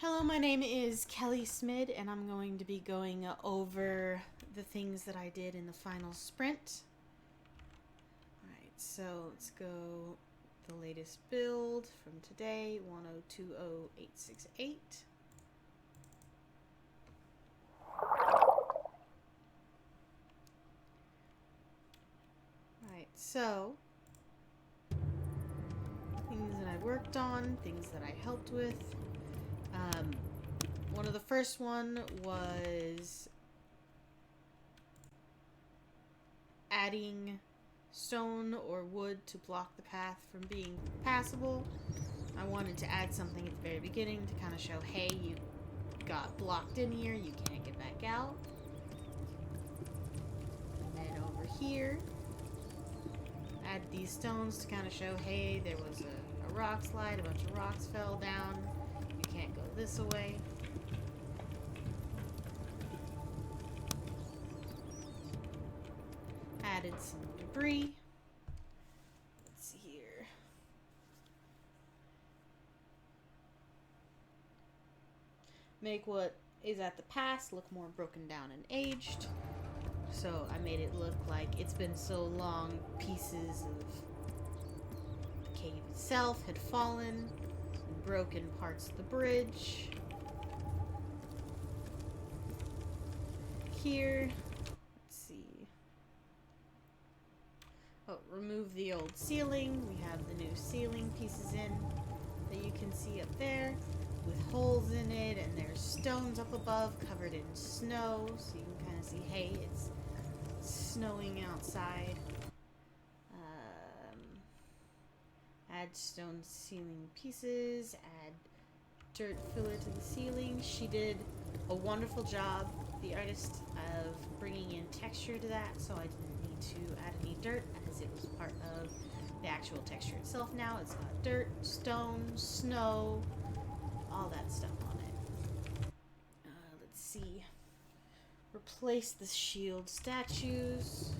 Hello, my name is Kelli Smid, and I'm going to be going over the things that I did in the final sprint. Alright, so let's go the latest build from today, 1020868. Alright, so things that I worked on, things that I helped with. One of the first one was adding stone or wood to block the path from being passable. I wanted to add something at the very beginning to kind of show, hey, you got blocked in here, you can't get back out. And then over here, add these stones to kind of show, hey, there was a rock slide, a bunch of rocks fell down, you can't go this way. Added some debris. Let's see here. Make what is at the pass look more broken down and aged. So I made it look like it's been so long, pieces of the cave itself had fallen, and broken parts of the bridge. Here, remove the old ceiling. We have the new ceiling pieces in that you can see up there with holes in it, and there's stones up above covered in snow, so you can kind of see, hey, it's snowing outside. Add stone ceiling pieces, add dirt filler to the ceiling. She did a wonderful job, the artist, of bringing in texture to that, so I didn't need to add any dirt as it was part of the actual texture itself now. It's got dirt, stone, snow, all that stuff on it. Let's see. Replace the shield statues.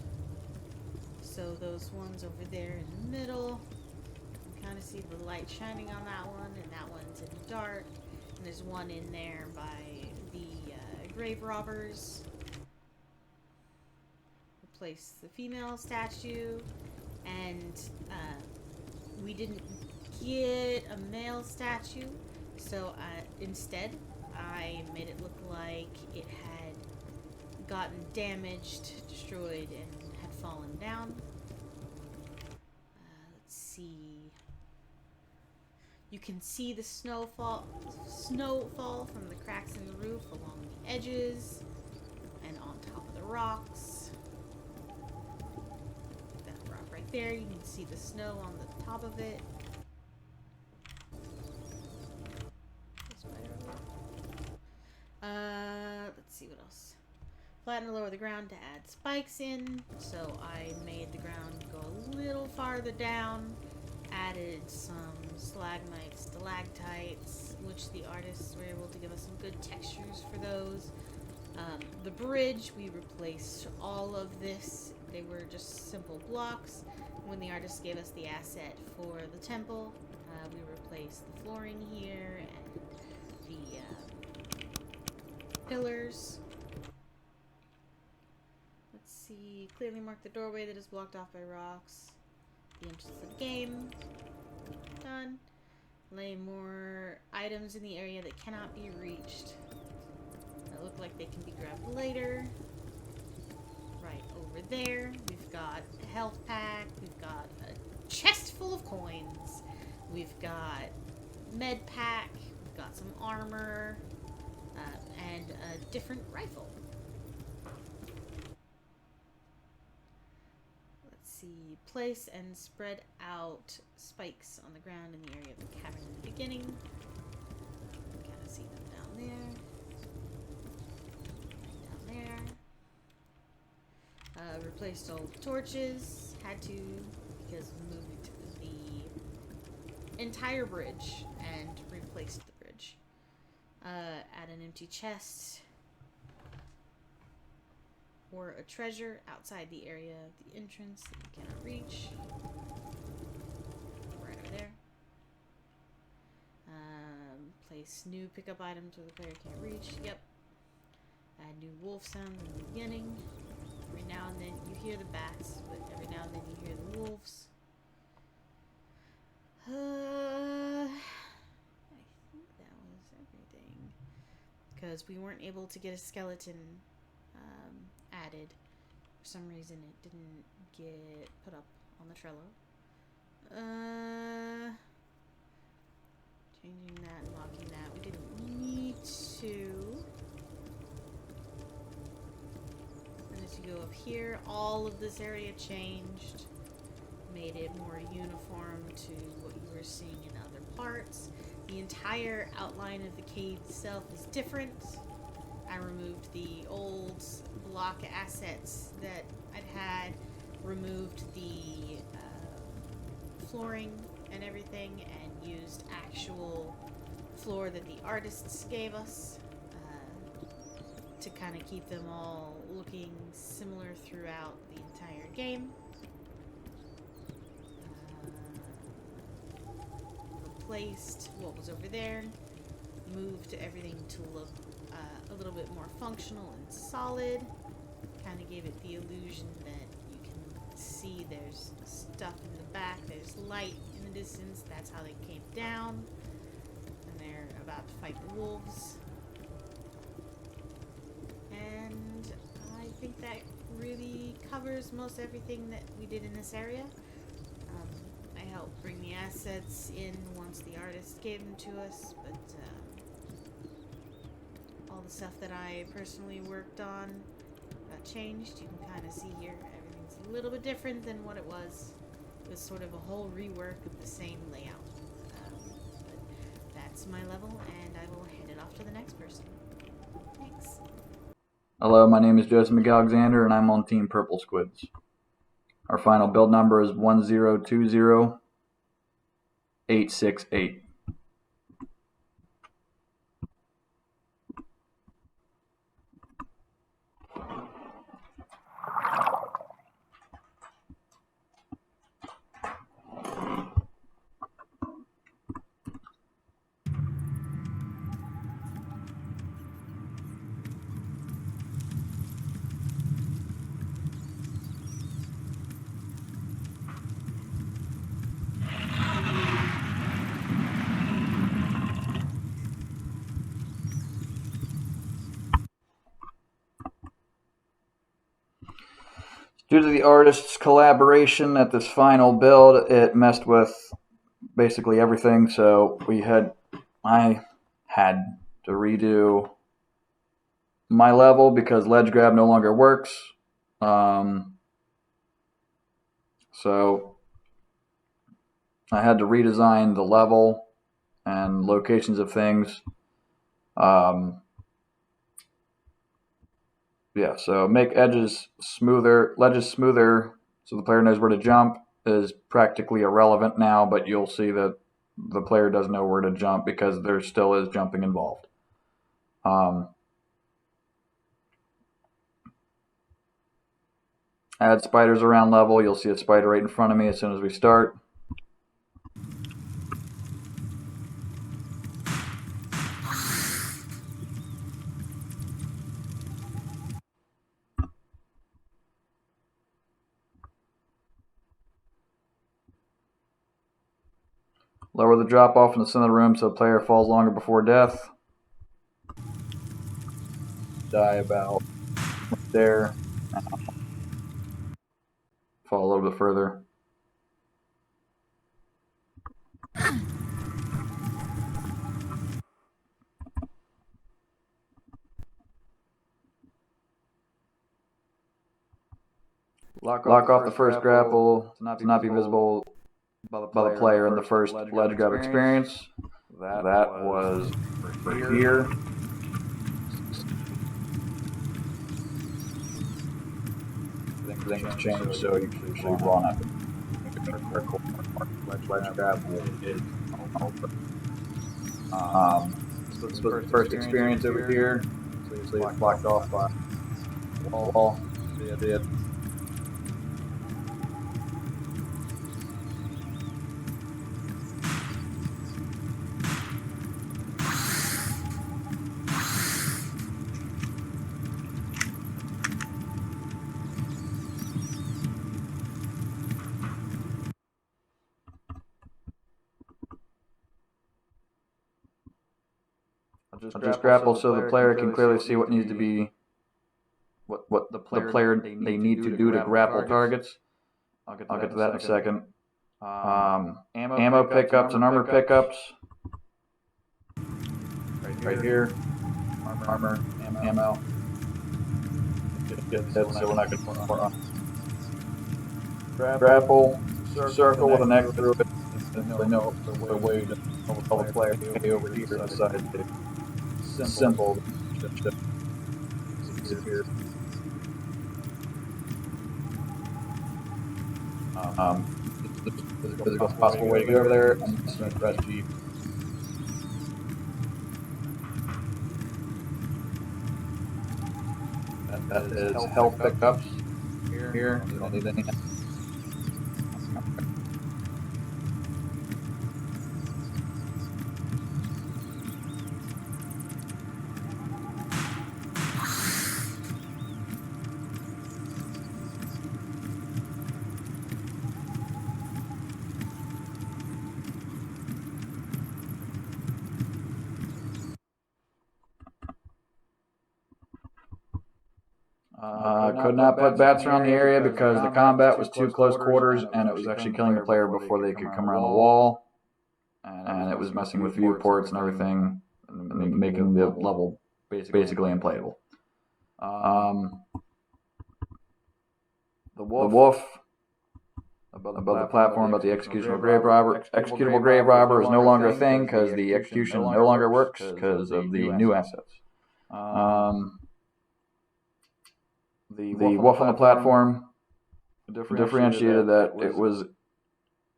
So those ones over there in the middle, you can kind of see the light shining on that one, and that one's in the dark. And there's one in there by the grave robbers. Replace the female statue, and we didn't get a male statue, so instead I made it look like it had gotten damaged, destroyed, and had fallen down. Let's see. You can see the snowfall from the cracks in the roof along the edges and on top of the rocks. That rock right there, you can see the snow on the top of it. Let's see what else. Flatten or lower the ground to add spikes in. So I made the ground go a little farther down. Added some stalagmites, stalactites, which the artists were able to give us some good textures for those. The bridge, we replaced all of this. They were just simple blocks. When the artist gave us the asset for the temple, we replaced the flooring here and the pillars. Let's see. Clearly mark the doorway that is blocked off by rocks. The entrance of the game. Done. Lay more items in the area that cannot be reached. That look like they can be grabbed later. Right over there, we've got a health pack. We've got a chest full of coins. We've got med pack. We've got some armor. And a different rifle. Place and spread out spikes on the ground in the area of the cavern in the beginning. You can kind of see them down there. Down there. Replaced old torches. Had to, because we moved the entire bridge and replaced the bridge. Add an empty chest. Or a treasure outside the area of the entrance that you cannot reach. Right over there. Place new pickup items where the player can't reach. Yep. Add new wolf sounds in the beginning. Every now and then you hear the bats, but every now and then you hear the wolves. I think that was everything. Because we weren't able to get a skeleton added. For some reason it didn't get put up on the Trello. Changing that and locking that. We didn't need to. And as you go up here, all of this area changed. Made it more uniform to what you were seeing in other parts. The entire outline of the cave itself is different. I removed the old block assets that I'd had, removed the flooring and everything, and used actual floor that the artists gave us to kind of keep them all looking similar throughout the entire game. Replaced what was over there, moved everything to look a little bit more functional and solid, kind of gave it the illusion that you can see there's stuff in the back, there's light in the distance. That's how they came down, and they're about to fight the wolves. And I think that really covers most everything that we did in this area. I helped bring the assets in once the artist gave them to us, but all the stuff that I personally worked on got changed. You can kind of see here everything's a little bit different than what it was. It was sort of a whole rework of the same layout. But that's my level, and I will hand it off to the next person. Thanks. Hello, my name is Joseph McAlexander, and I'm on Team Purple Squids. Our final build number is 1020868. Due to the artist's collaboration at this final build, it messed with basically everything, so I had to redo my level because ledge grab no longer works. So I had to redesign the level and locations of things. Yeah, so make ledges smoother, so the player knows where to jump is practically irrelevant now, but you'll see that the player does know where to jump because there still is jumping involved. Add spiders around level. You'll see a spider right in front of me as soon as we start. Lower the drop off in the center of the room so the player falls longer before death. Die about right there. Fall a little bit further. Lock off the first grapple to not be visible by the player in the first ledge grab experience. That was right here. Things change, so you can usually run up. Ledge grab is this was the first experience over here. So it's blocked off by the wall. See it. I'll just grapple so the player can clearly see what needs to be, what the player they need to do to grapple targets. I'll get to that in a second. Ammo pickups and armor pickups. Right here. Armor, ammo. Get that so we're not going to run. Grapple, circle with an X through it. They know the way to tell the player over here to decide to simple. Disappear. There's a possible way to get over there. I'm just going to press G. That is health pickups. Here, you don't need any. Could not put bats around the area because the combat was too close quarters and it was actually killing the player before they could come around the wall. And it was messing with viewports and everything and making the level basically unplayable. The wolf above the platform, about the executable grave robber. Executable grave robber is no longer a thing because the execution no longer works because of the new assets. The wolf on the platform differentiated that it was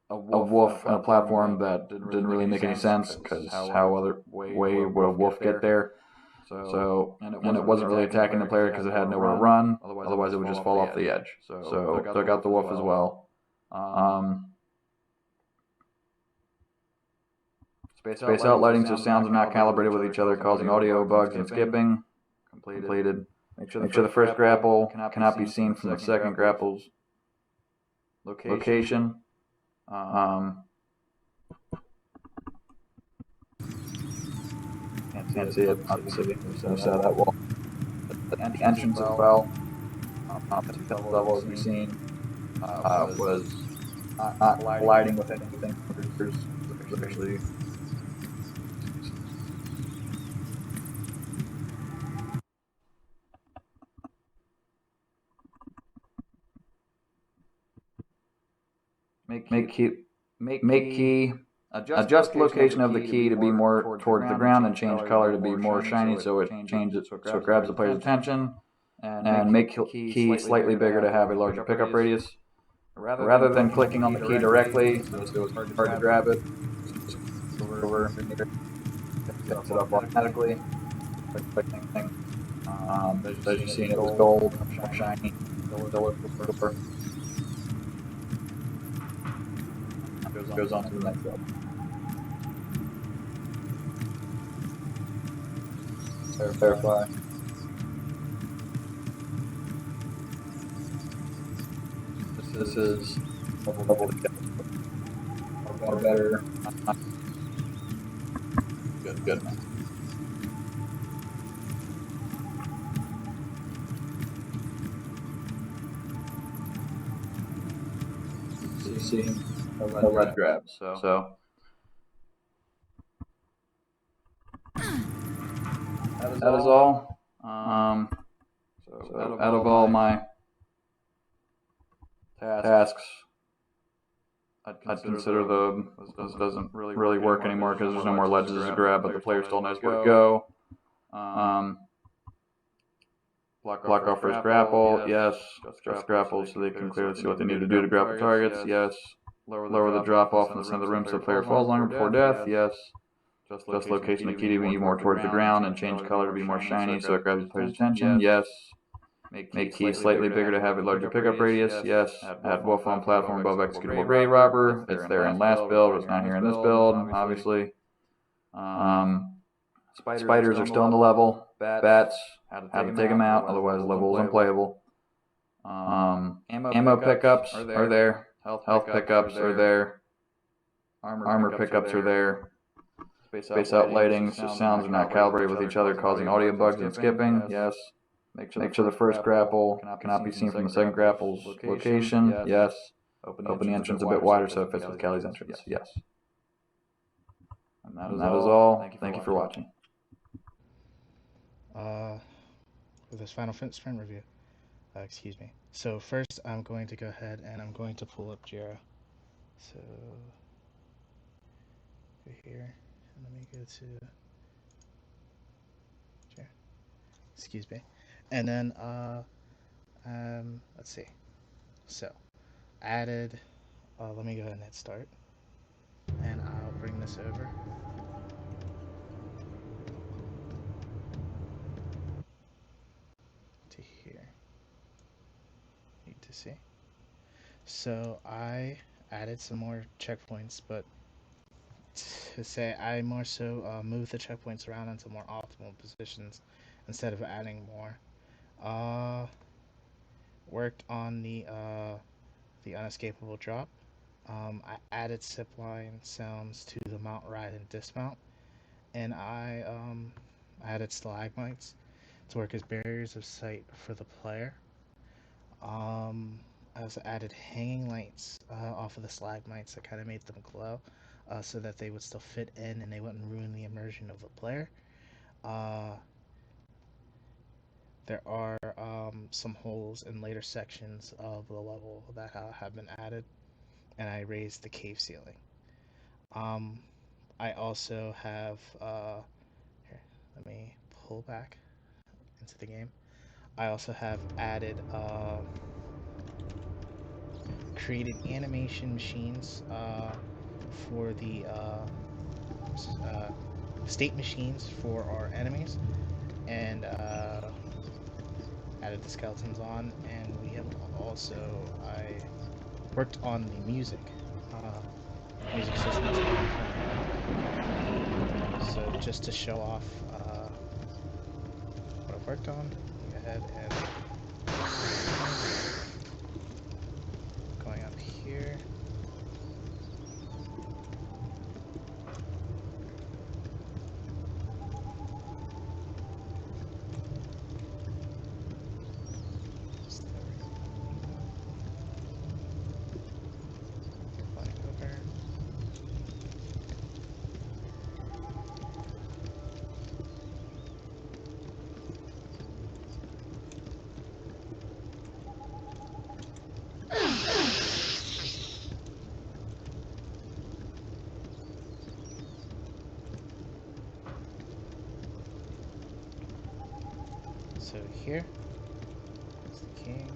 a wolf on a platform that didn't really make any sense because how other way would a wolf get there? So and it wasn't really attacking the player because it had nowhere to run. Otherwise, it would just fall off the edge. So took out the wolf as well. Space out lighting so sounds are not calibrated with each other, causing audio bugs and skipping. Completed. Make sure the first grapple cannot be seen from the second grapple's location. Can't see it, obviously. So that wall. The entrance as well, the level as we've seen, was not colliding with anything. There's actually. Make key. Adjust the location of the key to be more towards the ground and change color to be more shiny so it changes so it grabs the player's attention. And make key slightly bigger to have a larger pickup radius. Rather than clicking on the key directly, so it's hard to grab it. Over here, picks it up automatically. As you've seen, it was gold, more shiny. Goes on to the next level. Verify. This is level or better. Good. See. No red grabs. So that is all. So out of all my tasks, I'd consider this doesn't really work anymore because there's no more ledges to grab, but the player still knows where to go. Block off first grapple, yes. Just grapple so they can clearly see what they need to do to grapple targets, yes. Lower the drop off in the center of the room so the player falls longer before death, yes. Just location the key to be more towards the ground and change color to be more shiny so it grabs the player's attention, yes. Make key slightly bigger to have a larger pickup radius, yes. Add wolf on platform above executable grave robber. It's there in last build, but it's not here in this build, obviously. Spiders are still in the level. Bats, had to take them out, otherwise the level is unplayable. Ammo pickups are there. Health pickups are there. Armor pickups are there. Space out lighting so sounds are not calibrated with each other, causing audio bugs and skipping. Yes. Make sure the first grapple cannot be seen from the second grapple's location. Yes. Open the entrance a bit wider so it fits with Kelli's entrance. Yes. And that is all. Thank you for watching. For this Final Sprint review. Excuse me. So first I'm going to go ahead and I'm going to pull up Jira. So go here and let me go to Jira. Excuse me. And then let's see. So added let me go ahead and hit start. And I'll bring this over. To here. Need to see. So I added some more checkpoints, but to say I more so moved the checkpoints around into more optimal positions instead of adding more. Worked on the unescapable drop. I added zipline sounds to the mount, ride, and dismount, and I added stalagmites to work as barriers of sight for the player. I also added hanging lights off of the stalagmites that kind of made them glow, so that they would still fit in and they wouldn't ruin the immersion of the player. There are some holes in later sections of the level that have been added, and I raised the cave ceiling. I also have here, let me pull back into the game. I also have added created animation machines for the state machines for our enemies, and added the skeletons on, and we have also I worked on the music systems. So just to show off what I've worked on, go ahead and going up here. So here is the king.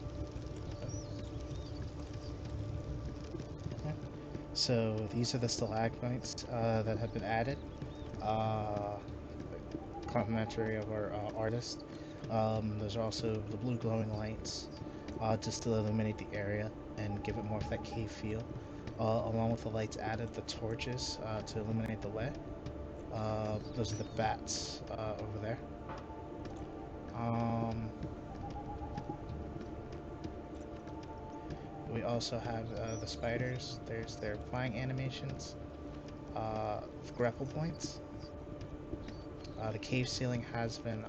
Okay. So these are the stalagmites that have been added, complimentary of our artist. There's also the blue glowing lights, just to illuminate the area and give it more of that cave feel. Along with the lights added, the torches to illuminate the way. Those are the bats over there. We also have the spiders. There's their flying animations, with grapple points. The cave ceiling has been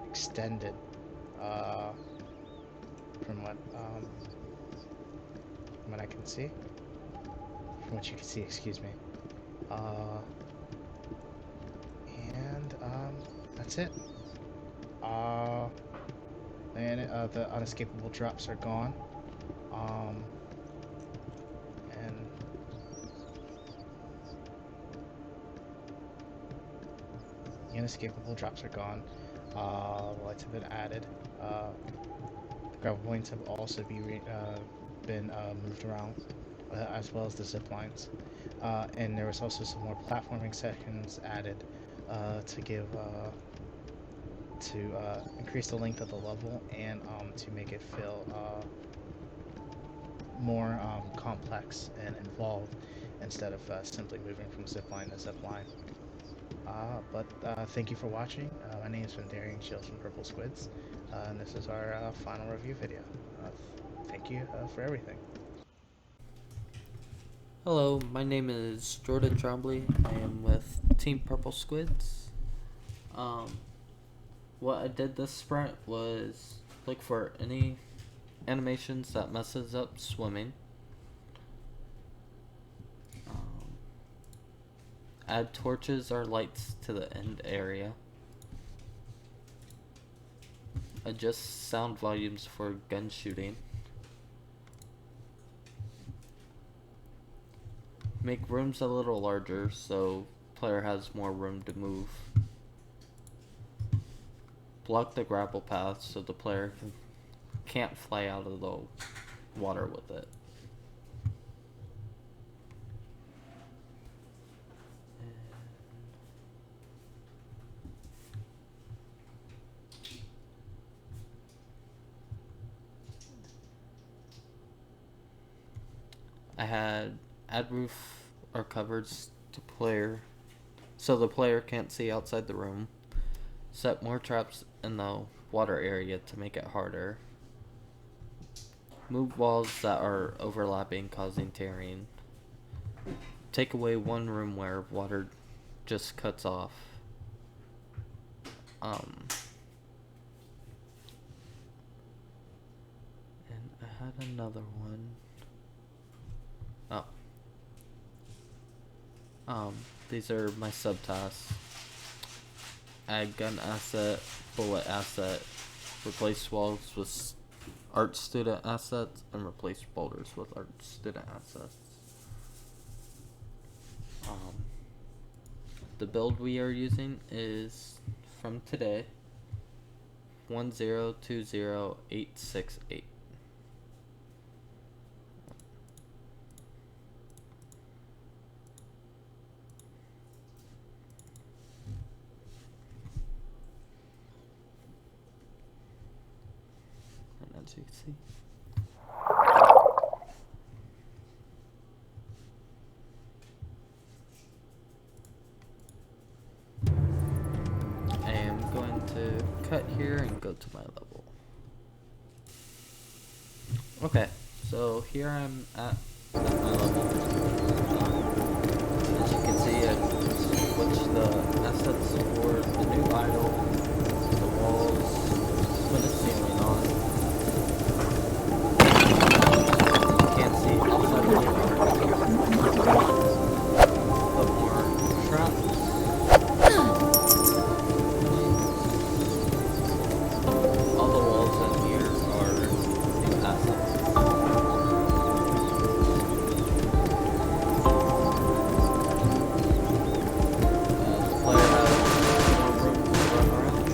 extended from what I can see. From what you can see, excuse me. And that's it. And the unescapable drops are gone. And the unescapable drops are gone. The lights have been added. The gravel points have also been moved around, as well as the zip lines. And there was also some more platforming sections added to give to increase the length of the level and to make it feel more complex and involved instead of simply moving from zipline to zipline. But thank you for watching. My name has been Darian Shields from Purple Squids, and this is our final review video. Thank you for everything. Hello, my name is Jordon Trombley. I am with Team Purple Squids. What I did this sprint was look for any animations that messes up swimming. Add torches or lights to the end area. Adjust sound volumes for gun shooting. Make rooms a little larger so player has more room to move. Block the grapple path so the player can't fly out of the water with it. I had add roof or cupboards to player so the player can't see outside the room. Set more traps in the water area to make it harder. Move walls that are overlapping causing tearing. Take away one room where water just cuts off. And I had another one. These are my subtasks. Add gun asset, bullet asset, replace walls with art student assets, and replace boulders with art student assets. The build we are using is from today, 1020868. As you can see. I am going to cut here and go to my level. Okay, so here I'm at my level. As you can see, I switched the assets for the new idol, the walls, put a ceiling on. Can't see outside the water. Put more traps. All the walls in here are new assets. The player has more room to run around.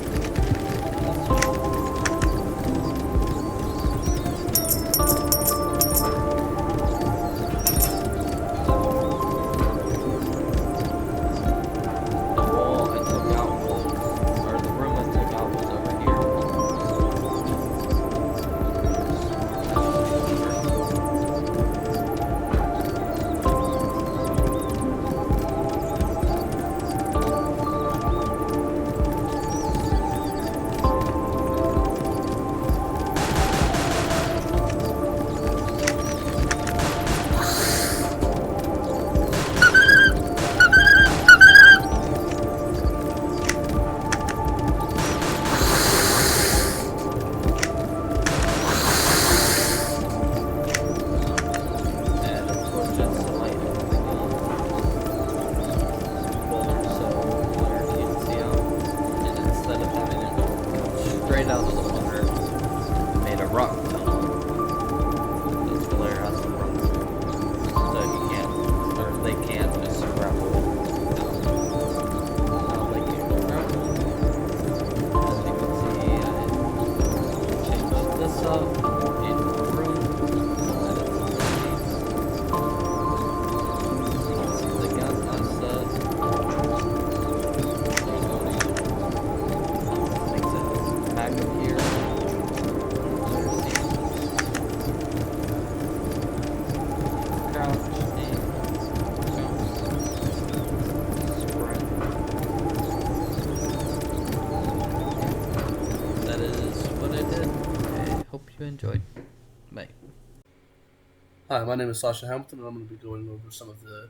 Hi, my name is Sacha Hambleton, and I'm going to be going over some of the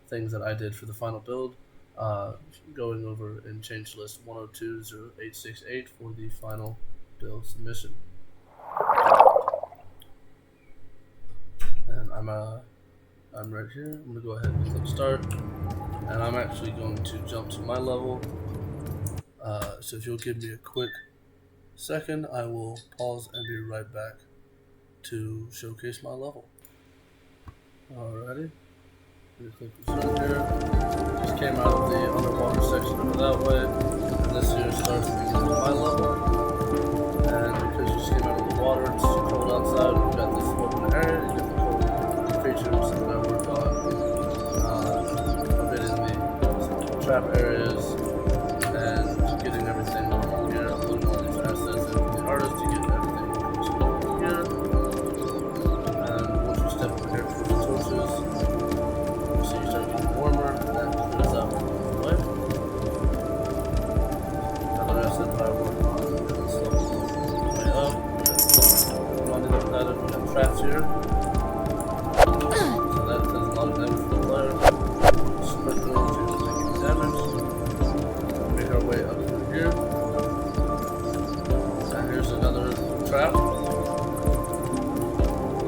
things that I did for the final build. Going over in change list 1020868 for the final build submission. And I'm right here. I'm going to go ahead and click start, and I'm actually going to jump to my level. So if you'll give me a quick second, I will pause and be right back to showcase my level. Alrighty. Click start here. Just came out of the underwater section over that way. And this here starts the beginning of my level. And because you just came out of the water, it's cold outside, we've got this open area, you get the cold features that I worked on. I've been in the trap areas and getting everything here, uploading all these assets and the artist to get everything here. And once you step over here to the torches, so you start getting warmer, that clears up the way. Another asset that I worked on is way up. Running up that, we have traps here. So that does a lot of damage to the player. Split those to taking damage. Make our way up through here. And here's another trap.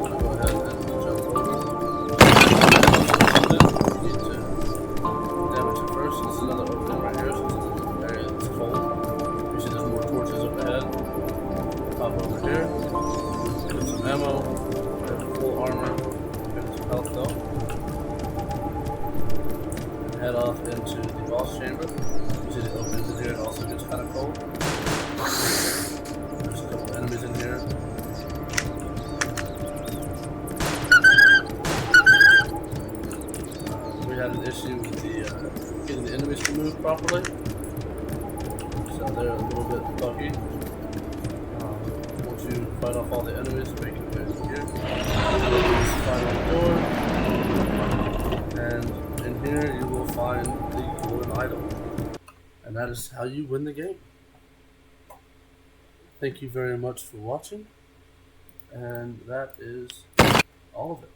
I'll go ahead and jump over. Damage it first. This is another opening right here, so this is an area that's cold. You see there's more torches up ahead. Pop over here. Get some ammo. Get full armor. Get some health though. And head off into the boss chamber. You see the openings in here, it also gets kind of cold. There's a couple enemies in here. We had an issue with the getting the enemies to move properly, so they're a little bit buggy. Once you fight off all the enemies, make your way through here. Final door, and in here you will find the golden idol, and that is how you win the game. Thank you very much for watching, and that is all of it.